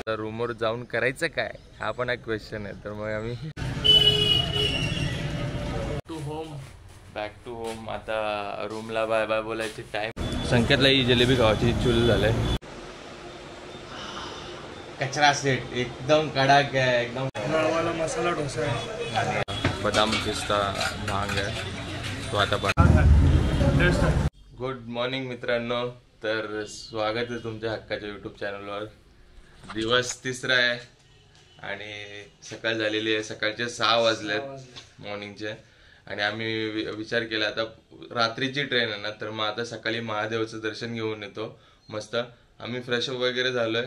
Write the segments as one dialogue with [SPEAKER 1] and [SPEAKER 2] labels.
[SPEAKER 1] आता रूमवर जाऊन करायचं काय हा पण एक क्वेश्चन आहे. तर मग आम्ही बॅक टू होम. आता रूमला बाय बाय बोलायची टाइम. संकेतला ही जलेबी खावायची चूल झालंय. कचरा सेट एकदम कडक आहे, एकदम
[SPEAKER 2] वाला मसाला डोसा आहे
[SPEAKER 1] आणि बदाम पिस्ता भांग आहे तो आता पण. गुड मॉर्निंग मित्रांनो. तर स्वागत आहे तुमच्या हक्काच्या यूट्यूब चॅनलवर. दिवस तिसरा आहे आणि सकाळ झालेली आहे. सकाळचे 6 वाजलेत मॉर्निंगचे. आणि आम्ही विचार केला आता रात्रीची ट्रेन आहे ना, तर मग आता सकाळी महादेवाचं दर्शन घेऊन येतो मस्त. आम्ही फ्रेश अप वगैरे झालोय,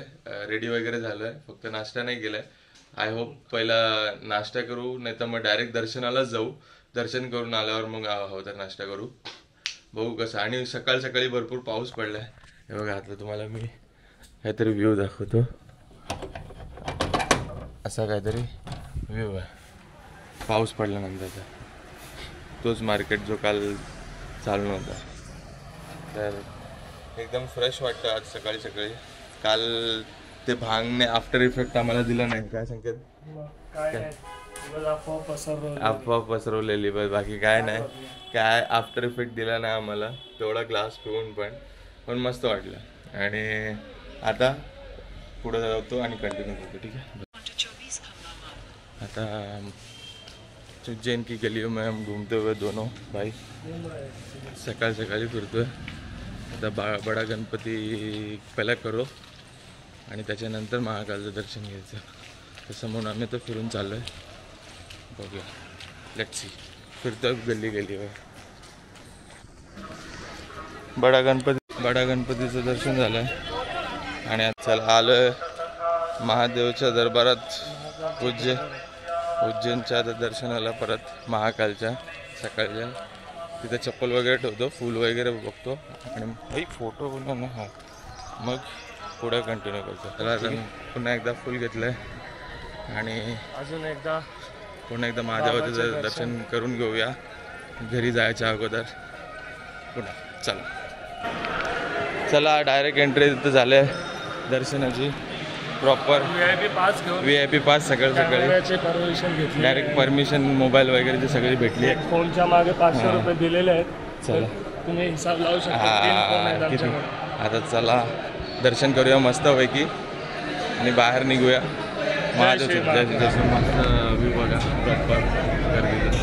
[SPEAKER 1] रेडी वगैरे झालोय, फक्त नाश्ता नाही केलाय. आय होप पहिला नाश्ता करू, नाही तर मग डायरेक्ट दर्शनालाच जाऊ. दर्शन करून आल्यावर मग हवं तर नाश्ता करू, बघू कसं. आणि सकाळ सकाळी भरपूर पाऊस पडलाय. हे बघा आता तुम्हाला मी काहीतरी व्ह्यू दाखवतो. असा काहीतरी व्ह्यू आहे पाऊस पडल्यानंतरचा. तोच मार्केट जो काल चालू नव्हता. तर एकदम फ्रेश वाटतं आज सकाळी सकाळी. काल ते भांगने आफ्टर इफेक्ट आम्हाला दिला नाही. काय संकेत? अफवा पसरवलेली बस, बाकी काय नाही. काय आफ्टर इफेक्ट दिला नाही आम्हाला. तेवढा ग्लास पिऊन पण मस्त वाटलं. आणि आता पुढे जातो आणि कंटिन्यू करतो. ठीक आहे. आता उज्जैन की गलियों में हम घूमते हुए दोनों भाई सकाळ सकाळी फिरतोय. आता बडा गणपती पहिला करो आणि त्याच्यानंतर महाकालचं दर्शन घ्यायचं. तसं म्हणून आम्ही तर फिरून चाललोय. बघूया, लेट्स सी. फिरतोय गल्ली गल्लीवर. बडा गणपतीचं दर्शन झालंय आणि आज चला आलोय महादेवच्या दरबारात उज्जैनच्या दर्शनाला परत महाकालच्या सकाळच्या. तिथे चप्पल वगैरे ठेवतो, फूल वगैरे बघतो आणि फोटो बोललो ना. हा मग पुढे कंटिन्यू करतो. त्याला पुन्हा एकदा फुल घेतलंय आणि
[SPEAKER 2] अजून
[SPEAKER 1] पुन्हा एकदा महादेवाचं दर्शन करून घेऊया घरी जायच्या अगोदर पुन्हा. चला डायरेक्ट एंट्री तिथं झाले दर्शनाची. प्रॉपर VIP पास सकाळी
[SPEAKER 2] परमिशन घेतली.
[SPEAKER 1] डायरेक्ट परमिशन मोबाईल वगैरे सगळी भेटली.
[SPEAKER 2] फोनच्या मागे 500 रुपये दिलेले आहेत. चला तुम्ही हिसाब लावू शकता.
[SPEAKER 1] आता चला दर्शन करूया मस्त पैकी आणि बाहेर निघूया. महादेवचं मस्त व्ह्यू बघा प्रॉपर गर्दीचा.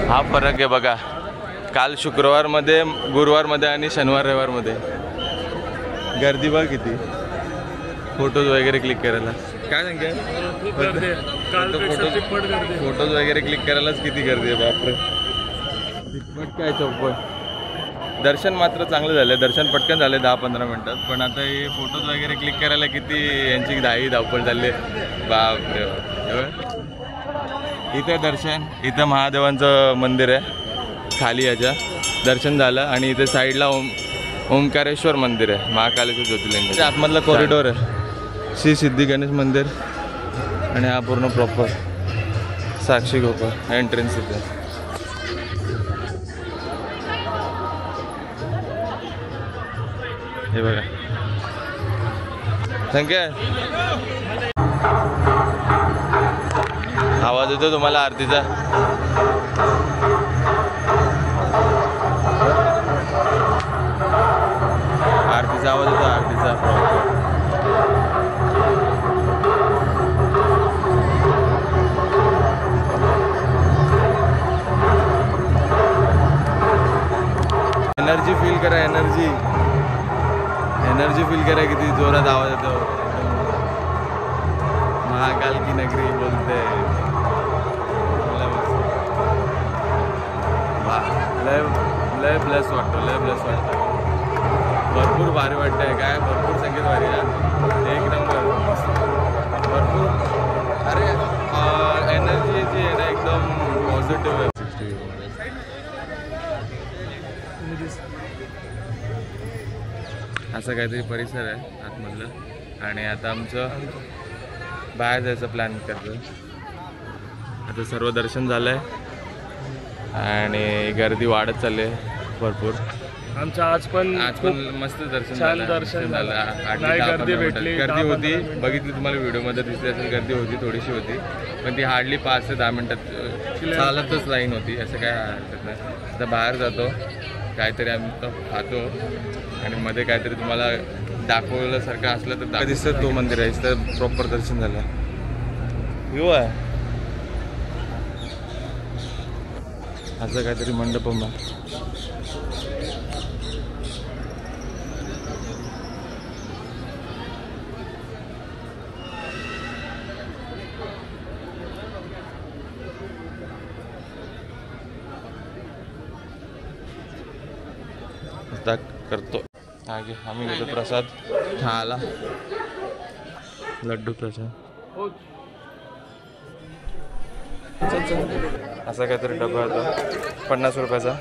[SPEAKER 1] हा फरक आहे बघा. काल शुक्रवारमध्ये, गुरुवारमध्ये आणि शनिवार रविवारमध्ये गर्दी बघ किती. फोटोज वगैरे क्लिक करायला काय सांगते. फोटोज वगैरे क्लिक करायलाच किती गर्दी आहे बापरे. तिप्पट काय चौपट. दर्शन मात्र चांगलं झालं. दर्शन पटकन झाले 10-15 मिनटात. पण आता हे फोटोज वगैरे क्लिक करायला किती यांची धावपळ झाली बापरे. इथं दर्शन, इथं महादेवांचं मंदिर आहे खाली. याच्या दर्शन झालं आणि इथे साईडला ओंकारेश्वर मंदिर आहे, महाकालेचं ज्योतिर्लिंग. आतमधला कॉरिडॉर आहे श्री सिद्धी गणेश मंदिर. आणि हा पूर्ण प्रॉपर साक्षी गोपाळ एंट्रन्स इथे. हे बघा संकेत, आवाज येतो तुम्हाला आरतीचा. आरतीचा आवाज येतो, आरतीचा. एनर्जी फील करा, एनर्जी फील करा किती जोरात आवाज येतो. महाकाल की नगरी बोलते. लय प्लस वाटतो, लय प्लस वाटतं. भरपूर भारी वाटतंय. काय भरपूर संगीत भारी आहे. एक नंबर भरपूर. अरे एनर्जी जी आहे ना एकदम पॉझिटिव्ह आहे. असं काहीतरी परिसर आहे आतमधलं. आणि आता आमचं बाहेर जायचं प्लॅन करतो. आता सर्व दर्शन झालं आहे आणि गर्दी वाढत चालली आहे भरपूर.
[SPEAKER 2] आमचं आज पण
[SPEAKER 1] मस्त दर्शन
[SPEAKER 2] छान
[SPEAKER 1] झालं.
[SPEAKER 2] दर्शन झालं.
[SPEAKER 1] आठ
[SPEAKER 2] नाही,
[SPEAKER 1] 10-15
[SPEAKER 2] गर्दी
[SPEAKER 1] मिनिटं.
[SPEAKER 2] भेटली,
[SPEAKER 1] गर्दी
[SPEAKER 2] 10-15
[SPEAKER 1] होती,
[SPEAKER 2] मिनिटं.
[SPEAKER 1] बघितली तुम्हाला व्हिडिओमध्ये दिसली असेल. गर्दी होती, थोडीशी होती, पण ती हार्डली 5 ते 10 मिनिटात चालतच लाईन होती. असं काय हरकत नाही. आता बाहेर जातो, काहीतरी आम्ही तो खातो आणि मध्ये काहीतरी तुम्हाला दाखवल्यासारखं असलं तर दिसतं तो मंदिर आहे. तर प्रॉपर दर्शन झालं. व्ह्यू आहे असं काहीतरी मंडपम आहे. आता करतो आगे आम्ही घेतो प्रसाद. हा आला लड्डू प्रसाद. असा काहीतरी डबा होता 50 रुपयाचा.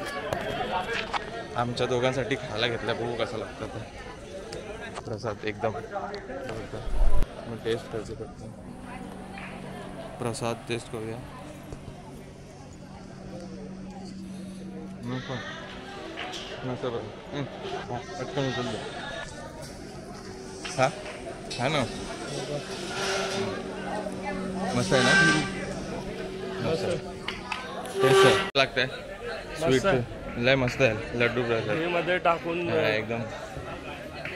[SPEAKER 1] आमच्या दोघांसाठी खायला घेतला. बघू कसा लागतं ते प्रसाद. एकदम मग टेस्ट करायचं पडतं. प्रसाद टेस्ट करूया. मग पण मस्त बघ. पटकन उचल दे. हा ना मस्त आहे ना. टेस्ट आहे लागतंय. स्वीट लय मस्त आहे. लड्डू प्रसाद
[SPEAKER 2] मध्ये टाकून
[SPEAKER 1] एकदम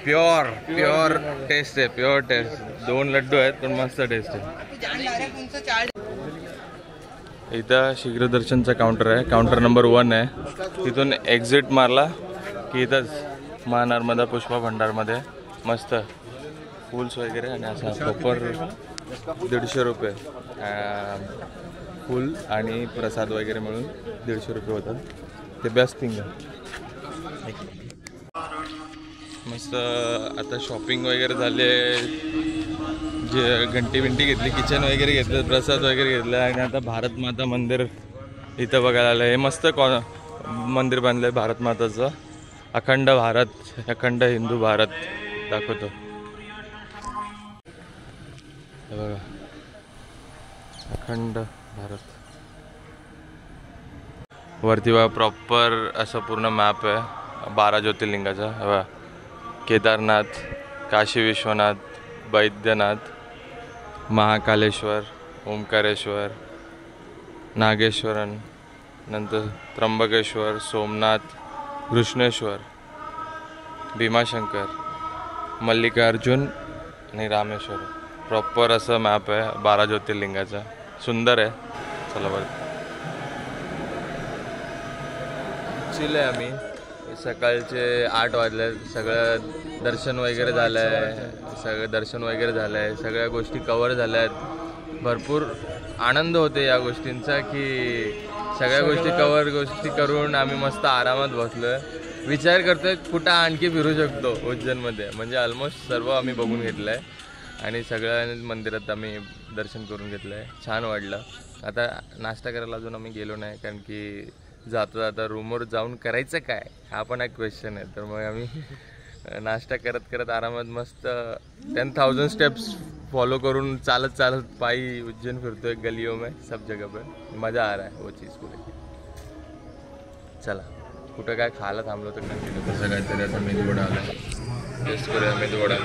[SPEAKER 1] प्युअर टेस्ट आहे. Pure taste. 2 लड्डू आहेत पण मस्त टेस्ट आहे. इथं शीघ्रदर्शनचा काउंटर आहे. काउंटर नंबर 1 आहे. तिथून एक्झिट मारला की इथंच महानर्मदा पुष्पा भंडारमध्ये मस्त फुल्स वगैरे आणि असा प्रॉपर 150 रुपये फुल आणि प्रसाद वगैरे मिळून 150 रुपये होतात. ते बेस्ट थिंग आहे. मस्त आता शॉपिंग वगैरे झाले. जे घंटी बिंटी घेतली, किचन वगैरे घेतलं, प्रसाद वगैरे घेतलं आणि आता भारत माता मंदिर इथं बघायला आलं. हे मस्त मंदिर बांधलं आहे भारत माताचं. अखंड भारत, अखंड हिंदू भारत दाखवतो. हे बघा अखंड भारत. वरती बघा प्रॉपर असं पूर्ण मॅप आहे 12 ज्योतिर्लिंगाचा. हे बघा केदारनाथ, काशी विश्वनाथ, बैद्यनाथ, महाकालेश्वर, ओंकारेश्वर, नागेश्वरन, नंतर त्र्यंबकेश्वर, सोमनाथ, कृष्णेश्वर, भीमाशंकर, मल्लिकार्जुन आणि रामेश्वर. प्रॉपर असं मॅप आहे 12 ज्योतिर्लिंगाचा. सुंदर आहे. चला बरं चिल आहे. आम्ही सकाळचे 8 वाजले. सगळं दर्शन वगैरे झालं आहे. सगळ्या गोष्टी कवर झाल्या आहेत. भरपूर आनंद होते या गोष्टींचा की सगळ्या गोष्टी करून आम्ही मस्त आरामात बसलो आहे. विचार करतोय कुठं आणखी फिरू शकतो उज्जैनमध्ये. म्हणजे ऑलमोस्ट सर्व आम्ही बघून घेतलं आहे आणि सगळ्या मंदिरात आम्ही दर्शन करून घेतलं आहे. छान वाटलं. आता नाश्ता करायला अजून आम्ही गेलो नाही कारण की जाता रूमवर जाऊन करायचं काय हा पण एक क्वेश्चन आहे. तर मग आम्ही नाश्ता करत आरामात मस्त 10,000 स्टेप्स फॉलो करून चालत पायी उज्जैन फिरतोय गलियों में सब जगह पे. मज़ा आ रहा है वो चीज़ पूरी. चला कुठं काय खायला थांबलो तर कंटिन्यू. कसं काहीतरी आता मेदूवडा आला. टेस्ट करूया मेदूवडा.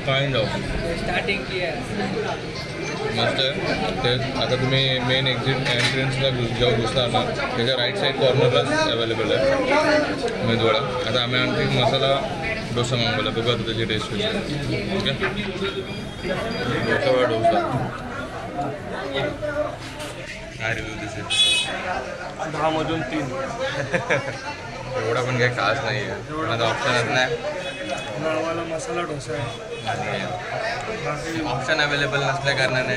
[SPEAKER 1] काइंड ऑफ
[SPEAKER 2] स्टार्टिंग
[SPEAKER 1] मस्त आहे ते. आता तुम्ही मेन एंट्रन्सला जेव्हा घुसता ना त्याच्या राईट साईड कॉर्नरलाच अवेलेबल आहे मेदूवडा. आता आम्ही आणखी मसाला डोसा मागवला. बघू आता त्याची टेस्ट कशी आहे. ओके डोसा काय रिव्ह्यू दिसेल.
[SPEAKER 2] 10 मधून 3.
[SPEAKER 1] एवढा पण काही खास नाही आहे. माझा ऑप्शनच नाही.
[SPEAKER 2] नळवाला मसाला डोसा आहे.
[SPEAKER 1] ऑप्शन अवेलेबल नसल्या कारणाने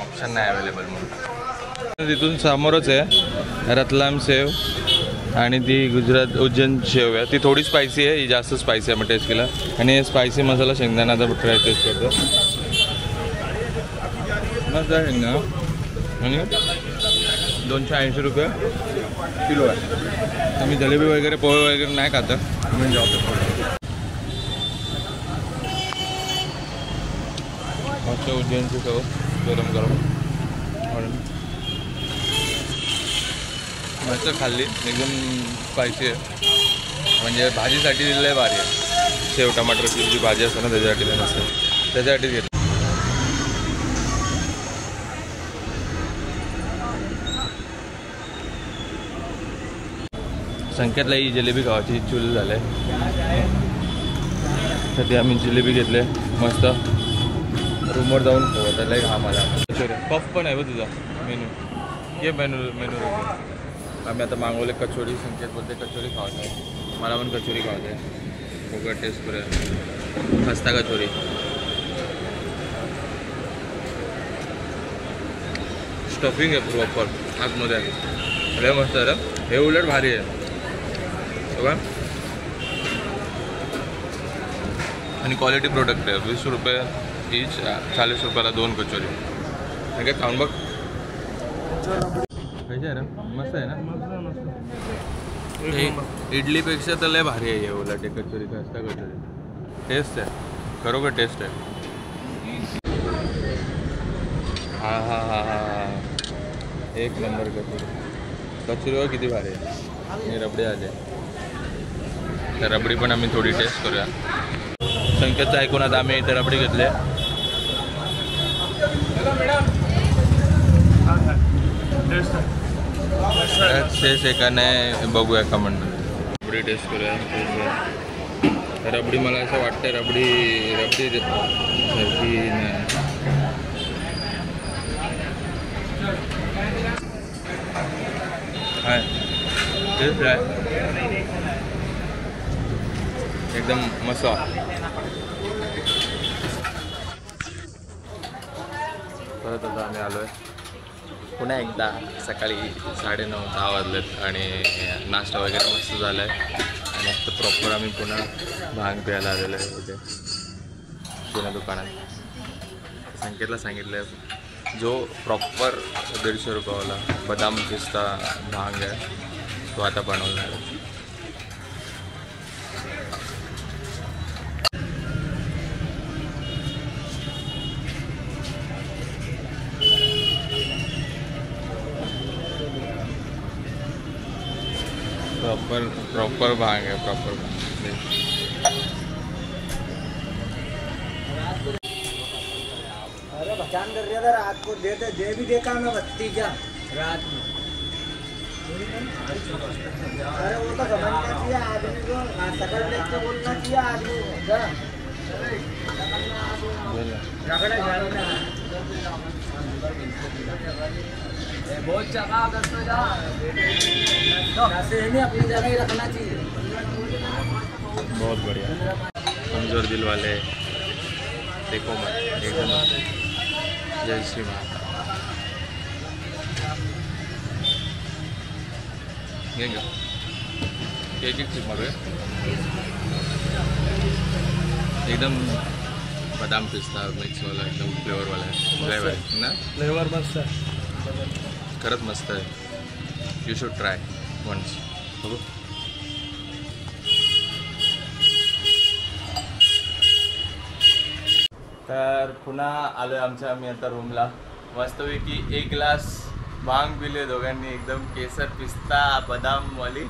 [SPEAKER 1] ऑप्शन नाही अवेलेबल म्हणून. तिथून समोरच आहे रतलाम सेव आणि ती गुजरात उज्जैन शेव आहे. ती थोडी स्पायसी आहे. ही जास्त स्पायसी आहे. मग टेस्ट केला आणि स्पायसी मसाला शेंगदाण्याचा ट्राय टेस्ट करतो. मस्त आहे शेंगदाणा आणि 280 रुपये किलो आहे. आम्ही जलेबी वगैरे पोहे वगैरे नाही खातं. म्हणजे उज्जैनची चव गरम गरम म्हणून मस्त खाल्ली. एकदम स्पायसी आहे, म्हणजे भाजीसाठी लय भारी आहे. शेव टमाटरची जी भाजी असते ना त्याच्यासाठी लय मस्त आहे, त्याच्यासाठीच घेतली. संकेतला ही जिलेबी खावायची चूल झाले, तर ते आम्ही जिलेबी घेतले मस्त. रूमवर जाऊन खाऊ त्याला घाम आला. पफ पण आहे बघ तुझा मेनू, ये मेनू आम्ही आता मागवले कचोरी. संकेत बोलते कचोरी खावत नाही, मला पण कचोरी खावत आहे. बघा टेस्ट करूया. खस्ता कचोरी स्टफिंग आहे प्रॉपर आतमध्ये, लय मस्त आहे. हे उलट भारी आहे बघा, आणि क्वालिटी प्रोडक्ट आहे. 20 रुपये ईच, 40 रुपयाला 2 कचोरी. काय खाऊन बघ कशी आहे ना, मस्त आहे ना. इडलीपेक्षा तर लय भारी आहे उलट हे कचोरी. खस्ता कचोरी टेस्ट आहे, खरोखर टेस्ट आहे. हा हा हा हा एक नंबर कचोरी. कचोरीवर किती भारी आहे. आणि रबडी आले, तर रबडी पण आम्ही थोडी टेस्ट करूया. संकेतचं ऐकून आता आम्ही इथे रबडी घेतले. टेस्ट एका नाही बघूया का म्हणतो. रबडी टेस्ट करूया. रबडी मला असं वाटतं रबडी सारखी नाही. हाय टेस्ट आहे एकदम मस्त. परत आता आम्ही आलो आहे पुन्हा एकदा. सकाळी 9:30-10 वाजलेत आणि नाश्ता वगैरे मस्त झाला आहे. आणि आता प्रॉपर आम्ही पुन्हा भांग प्यायला आलेलो आहे इथे पुन्हा दुकानात. संकेतला सांगितलं आहे जो प्रॉपर 150 रुपयावाला बदाम पिस्ता भांग आहे तो आता बनवणार आहे. प्रॉपर भांग है, प्रॉपर
[SPEAKER 3] अरे बचान कर रहा था रात को, देते दे भी देखा मैं बत्ती क्या रात में। अरे वो तो समझना चाहिए आदमी को, सकल देख के बोलना चाहिए आदमी को। बहुत जगह अपनी जगह ही रखना चाहिए।
[SPEAKER 1] बहुत बढ़िया, कमजोर दिल वाले देखो मत एकदम। जय श्री माता। एक चीज मारो एकदम बादाम पिस्ता मिक्स वाला एकदम फ्लेवर वाला है ना।
[SPEAKER 2] फ्लेवर मस्त है,
[SPEAKER 1] खरंच मस्त आहे. You should try once. बघू तर पुन्हा आलो आमच्या आम्ही आता रूमला. मस्तपैकी 1 ग्लास भांग पिले दोघांनी, एकदम केसर पिस्ता बदामवाली,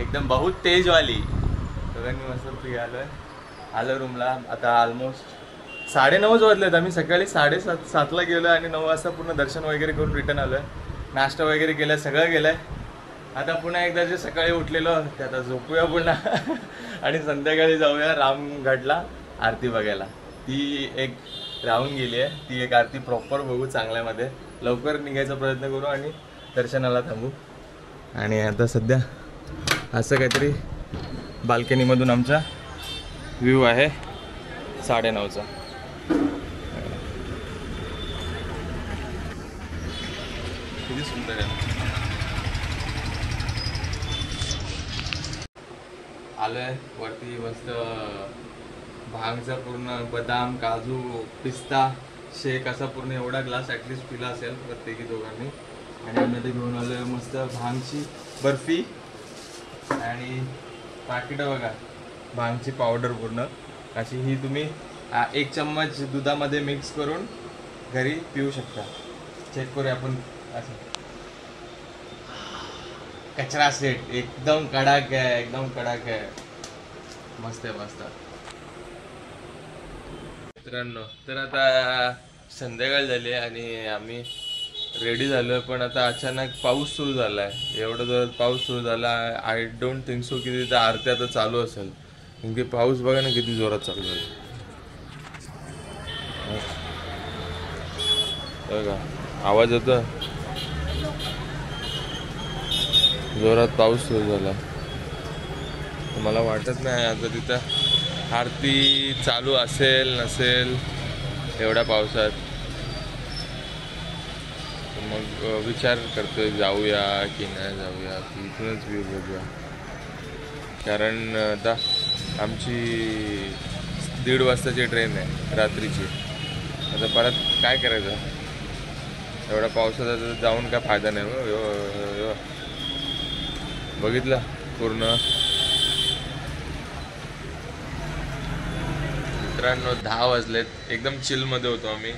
[SPEAKER 1] एकदम बहुत तेजवाली. दोघांनी मस्त पी आलो रूमला. आता ऑलमोस्ट 9:30 वाजलेत. आम्ही सकाळी 7:30 गेलो आणि 9 वाजता पूर्ण दर्शन वगैरे करून रिटर्न आलो आहे. नाश्ता वगैरे केलं, सगळं केलं आहे. आता पुन्हा एकदा जे सकाळी उठलेलो ते आता झोपूया पुन्हा आणि संध्याकाळी जाऊया रामघाटला आरती बघायला. ती एक राहून गेली आहे, ती एक आरती प्रॉपर बघू चांगल्यामध्ये. लवकर निघायचा प्रयत्न करू आणि दर्शनाला थांबू. आणि आता सध्या असं काहीतरी बाल्कनीमधून आमचा व्ह्यू आहे 9:30चा. किती सुंदर आहे. आलोय वरती मस्त भांगचा पूर्ण बदाम काजू पिस्ता शेक असा पूर्ण एवढा ग्लास ॲटलिस्ट पिला असेल प्रत्येकी दोघांनी. आणि आम्ही ते घेऊन आलोय मस्त भांगची बर्फी आणि पाकिटं बघा भांगची पावडर पूर्ण अशी. ही तुम्ही 1 चम्मच दुधामध्ये मिक्स करून घरी पिऊ शकता. चेक करूया आपण. असं कचरा सेट एकदम कडक आहे, एकदम कडक आहे. मस्त आहे, मस्त. मित्रांनो, तर आता संध्याकाळ झाली आणि आम्ही रेडी झालोय, पण आता अचानक पाऊस सुरू झालाय. एवढं जोरात पाऊस सुरू झाला. आय डोंट थिंक सो की तिथं आरती आता चालू असेल, कारण पाऊस बघा ना किती जोरात चालू झाला. बघा आवाज येतो, जोरात पाऊस सुरू झाला. मला वाटत नाही आता तिथं आरती चालू असेल नसेल एवढ्या पावसात. मग विचार करतोय जाऊया की नाही जाऊया, की इथूनच व्ह्यू बघूया. कारण आता आमची 1:30 वाजताची ट्रेन आहे रात्रीची. आता परत काय करायचं एवढ्या पावसात, जाऊन काय फायदा नाही. हो बघितलं पूर्ण. मित्रांनो 10 वाजलेत. एकदम चिलमध्ये होतो आम्ही.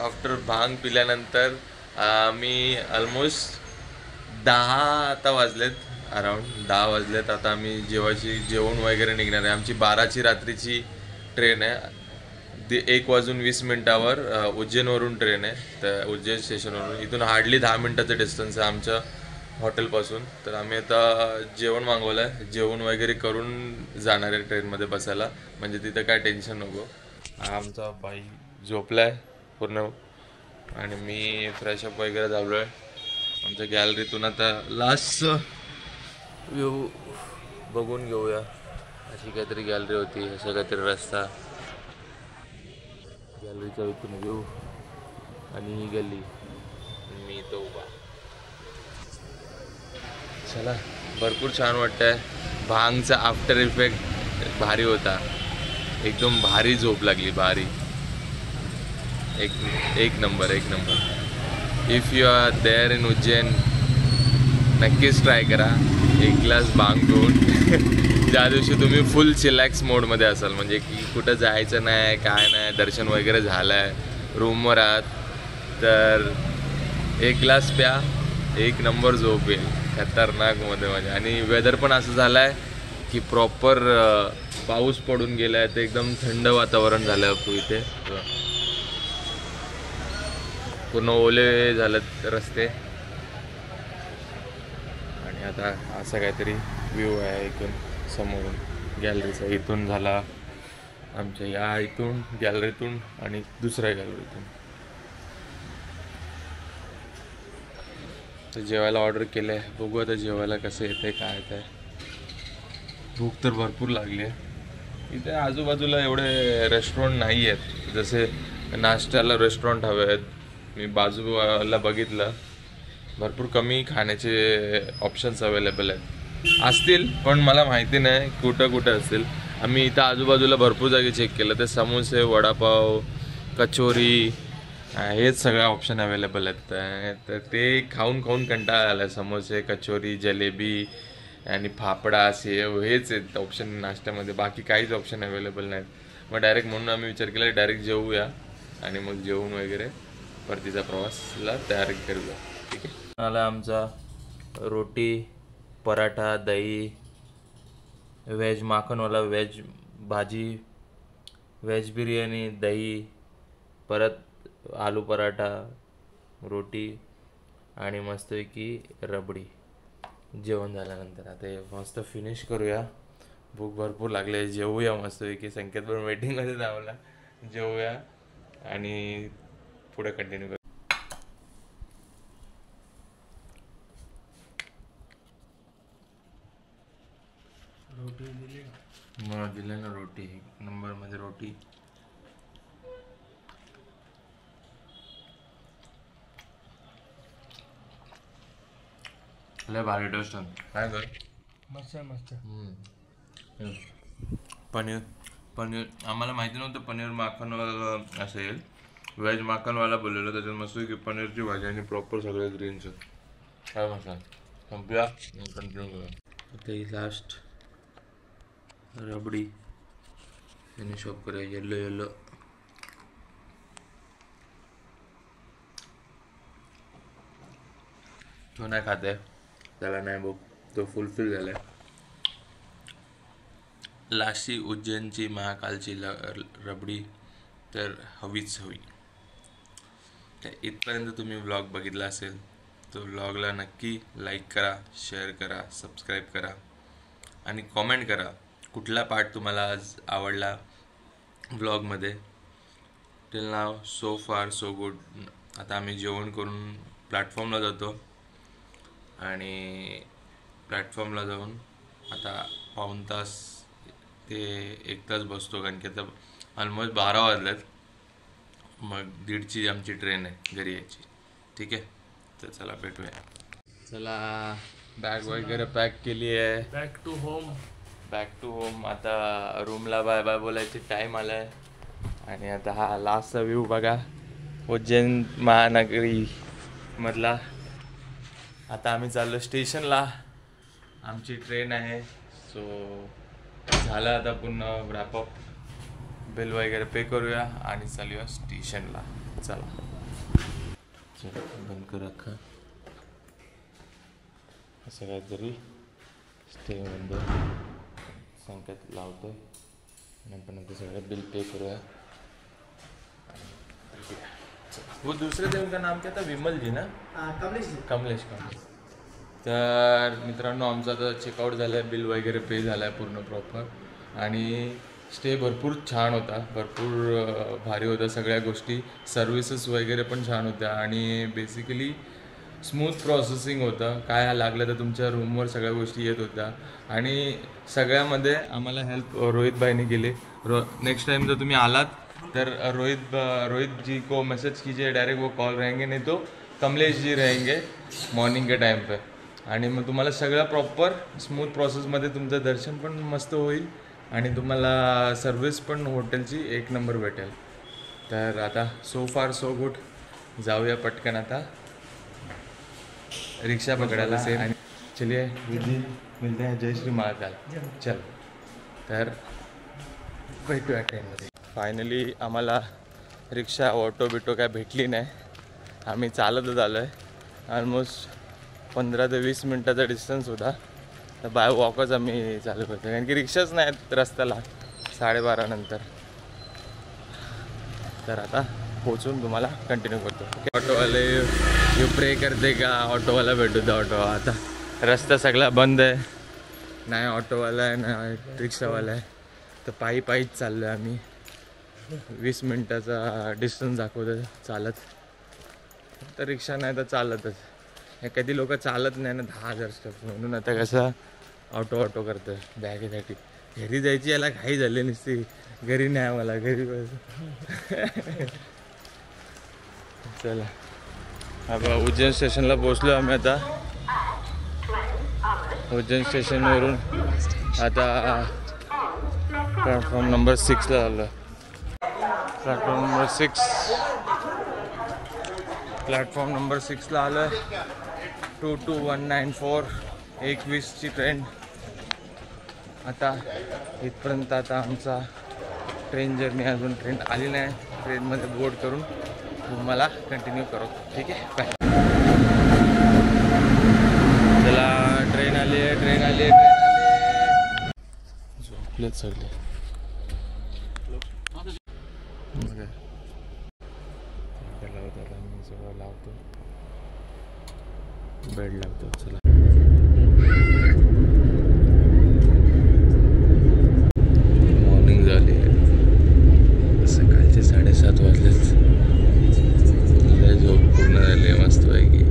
[SPEAKER 1] आफ्टर भांग पिल्यानंतर मी ऑलमोस्ट 10 आता वाजलेत, अराउंड 10 वाजलेत. आता आम्ही जेवण वगैरे निघणार आहे. आमची 12ची रात्रीची ट्रेन आहे. 1:20 उज्जैनवरून ट्रेन आहे. तर उज्जैन स्टेशनवरून इथून हार्डली 10 मिनिटाचं डिस्टन्स आहे आमच्या हॉटेलपासून. तर आम्ही आता जेवण मागवलं आहे, जेवण वगैरे करून जाणार आहे ट्रेनमध्ये बसायला, म्हणजे तिथं काय टेन्शन नको. आमचा बाई झोपला आहे पूर्ण आणि मी फ्रेशअप वगैरे झालो आहे. आमच्या गॅलरीतून आता लास्ट व्ह्यू बघून घेऊया. अशी काहीतरी गॅलरी होती, असं काहीतरी रस्ता, गॅलरीच्या इथून व्ह्यू आणि ही गल्ली, मी तो उभा. चला, भरपूर छान वाटतंय. भांगचा आफ्टर इफेक्ट भारी होता, एकदम भारी झोप लागली, भारी. एक number. If you are there in Ujjain नक्कीच ट्राय करा. 1 ग्लास भांग पिऊन ज्या दिवशी तुम्ही फुल चिलॅक्स मोडमध्ये असाल, म्हणजे की कुठं जायचं नाही, काय नाही, दर्शन वगैरे झालं आहे, रूमवर आहात, तर 1 ग्लास प्या, 1 नंबर झोप येईल खतरनाकमध्ये माझ्या. आणि वेदर पण असं झालं आहे की प्रॉपर पाऊस पडून गेला आहे, तर एकदम थंड वातावरण झालं आहे इथे. पूर्ण ओले झालेत रस्ते. आणि आता असं काहीतरी व्ह्यू आहे इथून समोरून गॅलरीचा. इथून झाला आमच्या या इथून गॅलरीतून आणि दुसऱ्या गॅलरीतून. तर जेवायला ऑर्डर केलं आहे, बघू आता जेवायला कसं येतं आहे, काय येतं आहे. भूक तर भरपूर लागली आहे. इथे आजूबाजूला एवढे रेस्टॉरंट नाही आहेत, जसे नाश्त्याला रेस्टॉरंट हवे आहेत. मी बाजूला बघितलं, भरपूर कमी खाण्याचे ऑप्शन्स अवेलेबल आहेत. असतील पण मला माहिती नाही कुठं असतील. आम्ही इथं आजूबाजूला भरपूर जागी चेक केलं, तर समोसे, वडापाव, कचोरी हेच सगळे ऑप्शन अवेलेबल आहेत. तर ते खाऊन कंटाळा आला. समोसे, कचोरी, जलेबी आणि फाफडा, सेव हेच आहेत ऑप्शन नाश्त्यामध्ये, बाकी काहीच ऑप्शन अवेलेबल नाहीत. मग डायरेक्ट म्हणून आम्ही विचार केला डायरेक्ट जेवूया आणि मग जेवून वगैरे परतीचा प्रवासला तयार करूया. ठीक आहे. आला आमचा रोटी, पराठा, दही, व्हेज माखनवाला, व्हेज भाजी, व्हेज बिर्याणी, दही, परत आलू पराठा, रोटी आणि मस्तपैकी रबडी. जेवण झाल्यानंतर आता हे मस्त फिनिश करूया. भूक भरपूर लागले, जेवूया मस्तपैकी. संकेत पण वेटिंगमध्ये धावला. जेवूया आणि पुढे कंटिन्यू करू.
[SPEAKER 2] रोटी दिली,
[SPEAKER 1] मला दिले ना रोटी, 1 नंबरमध्ये रोटी. लय भारी टेस्ट आहे. काय कर
[SPEAKER 2] मस्त.
[SPEAKER 1] पनीर आम्हाला माहिती नव्हतं पनीर माखनवाला असेल. व्हेज माखनवाला बोललेलं, त्याच्यात मस्त की पनीरची भाजी आणि प्रॉपर सगळे ग्रीन्स. काय मसाला संपला, कंटिन्यू करूया. आता ही लास्ट रबडी. याने शॉप करूया येल्लो येल्लो. तो नाही खात आहे, त्याला नाही बघ, तो फुलफिल झालाय. लाशी उज्जैनची महाकालची रबडी तर हवीच हवी. तर इथपर्यंत तुम्ही व्लॉग बघितला असेल तर व्लॉगला नक्की लाईक करा, शेअर करा, सबस्क्राईब करा आणि कॉमेंट करा कुठला पार्ट तुम्हाला आज आवडला व्लॉगमध्ये. टिल नाव सो फार सो गुड. आता आम्ही जेवण करून प्लॅटफॉर्मला जातो आणि प्लॅटफॉर्मला जाऊन आता पाऊण तास ते 1 तास बसतो, कारण की आता ऑलमोस्ट 12 वाजलेत. मग 1:30ची आमची ट्रेन आहे घरी यायची. ठीक आहे, तर चला भेटूया. चला बॅग वगैरे पॅक केली आहे.
[SPEAKER 2] Back to home. आता रूमला बाय बाय बोलायची टाईम आला आहे.
[SPEAKER 1] आणि आता हा लास्टचा व्ह्यू बघा उज्जैन महानगरी मधला. आता आम्ही चाललो स्टेशनला, आमची ट्रेन आहे. सो झालं आता पूर्ण रॅपअप. बिल वगैरे पे करूया आणि चालूया स्टेशनला. चला बंद कर रखा असं काहीतरी स्टेमध्ये संकेत लावतो आणि आपण आता सगळं बिल पे करूया. वो दूसरे देव का नाम क्या था? विमल जी ना? कमलेश. तर मित्रांनो आमचं आता चेकआउट झालं आहे, बिल वगैरे पे झालं आहे पूर्ण प्रॉपर. आणि स्टे भरपूर छान होता, भरपूर भारी होता सगळ्या गोष्टी. सर्विसेस वगैरे पण छान होत्या आणि बेसिकली स्मूथ प्रोसेसिंग होतं. काय लागलं तर तुमच्या रूमवर सगळ्या गोष्टी येत होत्या. आणि सगळ्यामध्ये आम्हाला हेल्प रोहित भाईने केली. नेक्स्ट टाइम जर तुम्ही आलात तर रोहित जी को मैसेज कीजिए, डायरेक्ट वो कॉल रहेंगे, नहीं तो कमलेश जी रहेंगे मॉर्निंग के टाइम पे. आणि मग तुम्हाला सगळं प्रॉपर स्मूथ प्रोसेसमध्ये तुमचं दर्शन पण मस्त होईल आणि तुम्हाला सर्विस पण हॉटेलची 1 नंबर भेटेल. तर आता सो फार सो गुड. जाऊया पटकन आता रिक्षा पकडायला. आणि चलिए मिलते हैं. जय श्री महाकाल. चल तर भेटूया ट्रेनमध्ये. फायनली आम्हाला रिक्षा ऑटो बिटो काय भेटली नाही. आम्ही चालतच आलो आहे. ऑलमोस्ट 15 ते 20 मिनटाचा डिस्टन्स होता. तर बाय वॉकच आम्ही चालू करतो, कारण की रिक्षाच नाहीत रस्त्याला 12:30 नंतर. तर आता पोचून तुम्हाला कंटिन्यू करतो. ऑटोवाले यू प्रे करते का ऑटोवाला भेटू द्या. ऑटो आता रस्ता सगळा बंद आहे, नाही ऑटोवाला आहे नाही रिक्षावाला आहे. तर पायीच चाललो आहे आम्ही. 20 मिनटाचा डिस्टन्स दाखवतो चालत. तर रिक्षा नाही तर चालतच. कधी लोक चालत नाही ना 10,000 स्टेप्स, म्हणून आता कसं ऑटो करतं बॅगेसाठी. घरी जायची याला घाई झाली नसती. घरी नाही मला घरी चला आता उज्जैन स्टेशनला पोचलो आम्ही. आता उज्जैन स्टेशनवरून आता प्लॅटफॉर्म नंबर 6ला आलो. प्लॅटफॉर्म नंबर 6ला आलो आहे. 22194 21ची ट्रेन. आता इथपर्यंत आता आमचा ट्रेन जर्नी, अजून ट्रेन आली नाही. ट्रेनमध्ये बोर्ड करून तुम्हाला कंटिन्यू करू. ठीक आहे, बाय. चला ट्रेन आली आहे. झोपलेत सगळे. मी सगळं लावतो, बेड लावतो. चला मॉर्निंग झाली. सकाळचे 7:30 वाजलेच. झोप पूर्ण झाली मस्त पैकी.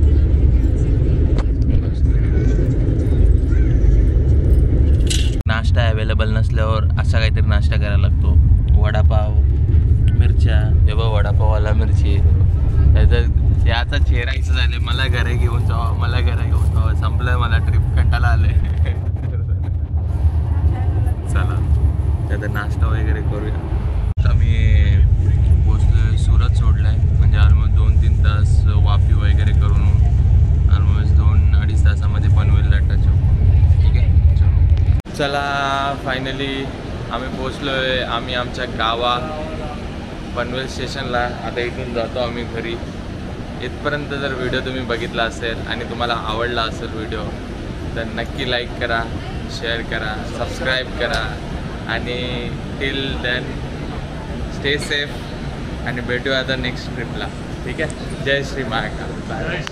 [SPEAKER 1] नाश्ता अवेलेबल नसल्यावर असा काहीतरी नाश्ता करायला लागतो. वडापाव, मिरच्या. हे बघ वडापाववाला मिरची. याचा चेहरा इथं झाले. मला घरी घेऊन जावा. संपलंय मला ट्रिप, कंटाळा आले. चला आता नाश्ता वगैरे करूया. आता मी पोचलोय, सुरत सोडलाय. म्हणजे ऑलमोस्ट 2-3 तास वापी वगैरे करून ऑलमोस्ट 2-2.5 तासामध्ये पनवेलला टच होतो. ठीक आहे, चला फायनली आम्ही पोचलो आहे. आम्ही आमच्या गावा पनवेल स्टेशनला आता इथून जातो आम्ही घरी. इथपर्यंत जर व्हिडिओ तुम्ही बघितला असेल आणि तुम्हाला आवडला असेल व्हिडिओ तर नक्की लाईक करा, शेअर करा, सबस्क्राईब करा आणि टिल देन स्टे सेफ आणि भेटूया आता नेक्स्ट ट्रिपला. ठीक आहे. जय श्री महाकाल. बाय.